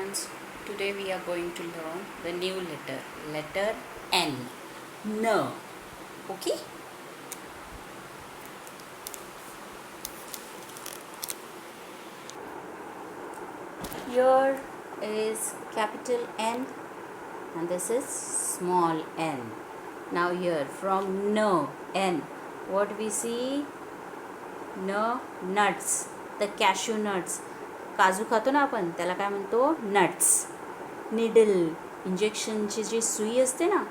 students, today we are going to learn the new letter N. No. Okay? Here is capital N and this is small n. Now here from no, N, what we see? No, nuts, the cashew nuts. काजू खातो ना आपण, त्याला काय म्हणतो? Nuts. Needle, इंजेक्शनची जी सुई असते ना,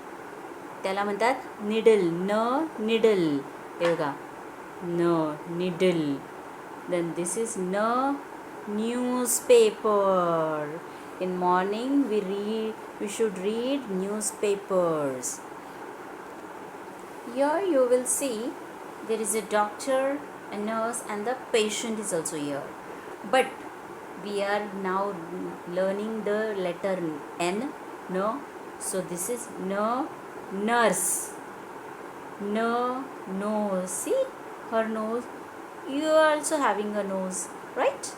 त्याला म्हणतात निडल. निडल, हे बघा, needle. Then this is newspaper. in morning we should read newspapers. Here you will see there is a doctor, a nurse, and the patient is also here, but we are now learning the letter N. No, so this is nurse. Nose. See her nose. You are also having a nose, right?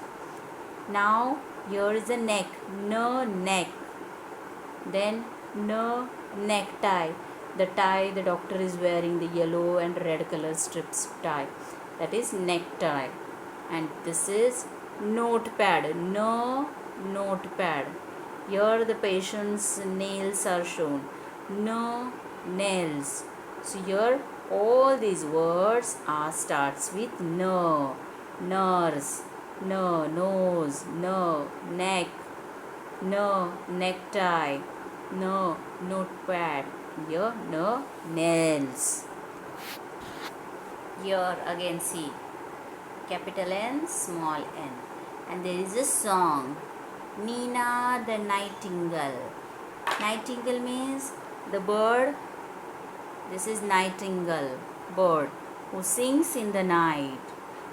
Now here is a neck. Neck. Then necktie. The tie the doctor is wearing, the yellow and red color strips tie, that is necktie. And this is notepad. Notepad. Here the patient's nails are shown. Nails. So here all these words are starts with no. Nurse, nose, neck, necktie, notepad. Here nails. Here again see capital N, small n, and there is a song, Nina the Nightingale. Nightingale means the bird. This is nightingale, bird who sings in the night.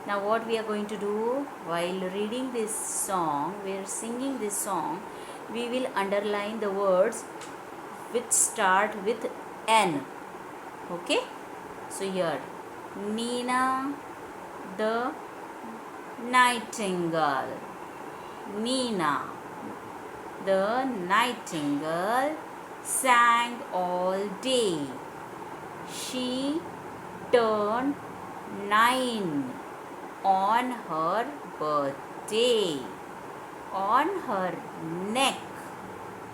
Now what we are going to do while reading this song, we are singing this song, we will underline the words which start with N. Okay? So here, Nina the Nightingale. Nina the nightingale sang all day. She turned 9 on her birthday. On her neck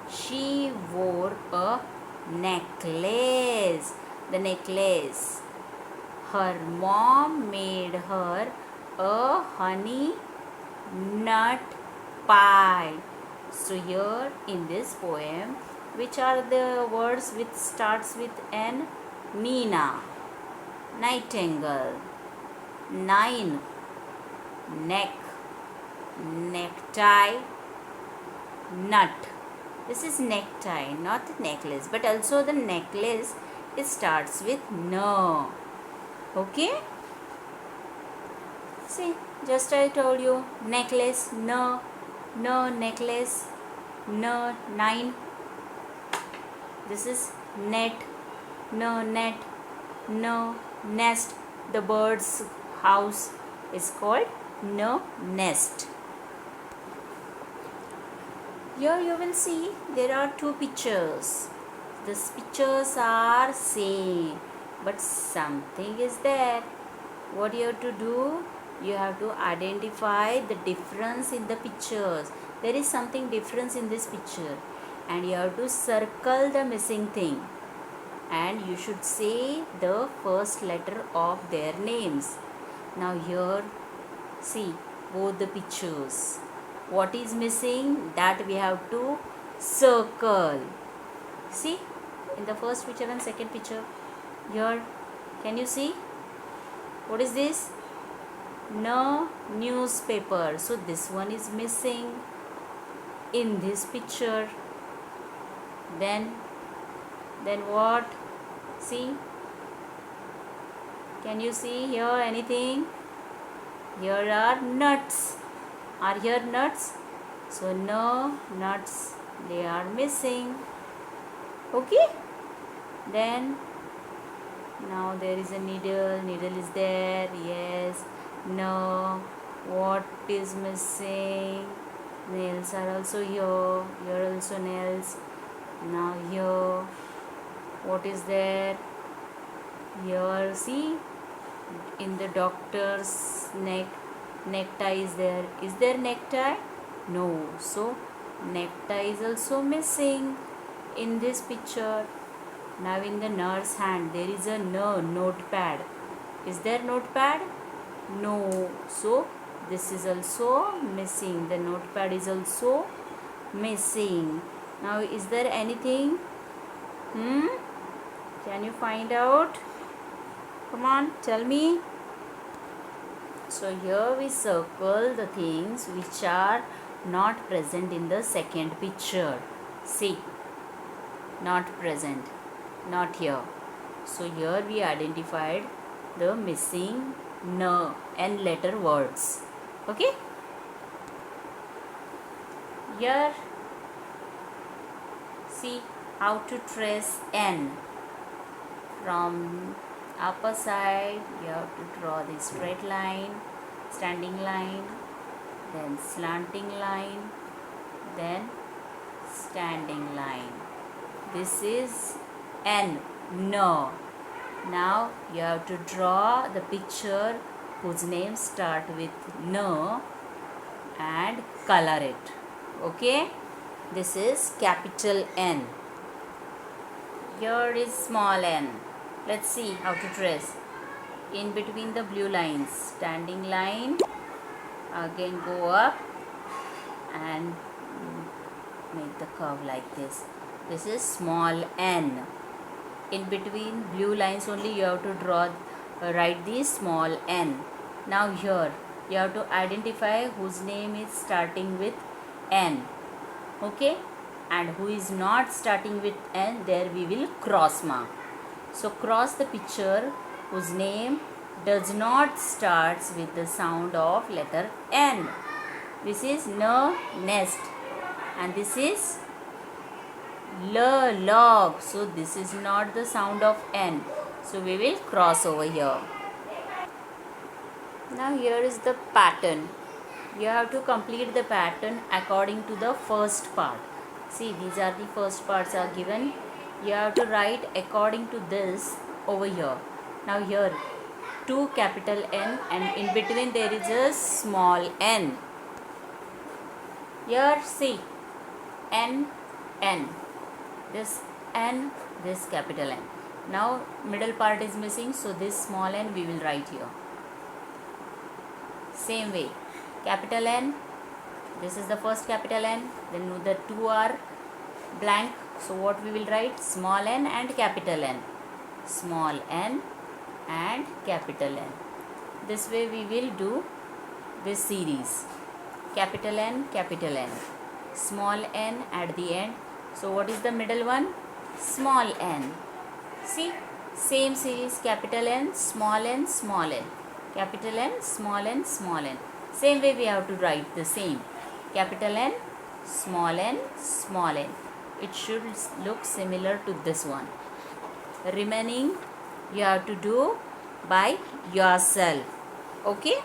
she wore a necklace. The necklace. Her mom made her a honey nut pie. So here in this poem, which are the words which starts with N? Nina, nightingale, 9, neck, necktie, nut. This is necktie, not the necklace, but also the necklace, it starts with no. Okay? See, just I told you, necklace, no, necklace, no, 9. This is net, net, nest. The bird's house is called nest. Here you will see there are two pictures. These pictures are same, but something is there. What you have to do? You have to identify the difference in the pictures. There is something difference in this picture, and you have to circle the missing thing. And you should say the first letter of their names. Now here, see both the pictures. What is missing? That we have to circle. See, in the first picture and second picture. Here, can you see? What is this? No newspaper. So this one is missing in this picture. Then what? See, can you see here anything? Here are nuts. Are here nuts? So no nuts, they are missing. Okay? Then now there is a needle is there. Yes, no. What is missing? Nails are also here. Here also nails. Now here, what is there? Here, see, in the doctor's necktie is there. Is there necktie? No. So necktie is also missing in this picture. Now in the nurse hand there is a notepad. Is there notepad? No. So this is also missing. The notepad is also missing. Now is there anything? Can you find out? Come on, tell me. So here we circle the things which are not present in the second picture. See, not present, not here. So here we identified the missing n letter words. Okay. Here, see how to trace n. From upper side you have to draw the straight line, standing line, then slanting line, then standing line. This is n. Now you have to draw the picture whose name start with N and color it. Okay, this is capital N. Here is small n. Let's see how to trace. In between the blue lines, standing line, again go up and make the curve like this. This is small n. In between blue lines only you have to write the small n. Now here you have to identify whose name is starting with n. Okay, and who is not starting with n, there we will cross mark. So cross the picture whose name does not starts with the sound of letter N. This is nest, and this is log. So this is not the sound of N. So we will cross over here. Now here is the pattern. You have to complete the pattern according to the first part. See, these are the first parts are given. You have to write according to this over here. Now here 2 capital N and in between there is a small n. Here see N. This N, this capital N. Now middle part is missing, so this small n we will write here. Same way, capital N, this is the first capital N, then the 2 are blank. So what we will write? Small n and capital N. Small n and capital N. This way we will do this series. Capital N, small n at the end. So what is the middle one? Small n. See, same series, capital N, small n, capital N, small n, small n. Same way we have to write the same. Capital N, small n, small n. It should look similar to this one. Remaining you have to do by yourself. Okay.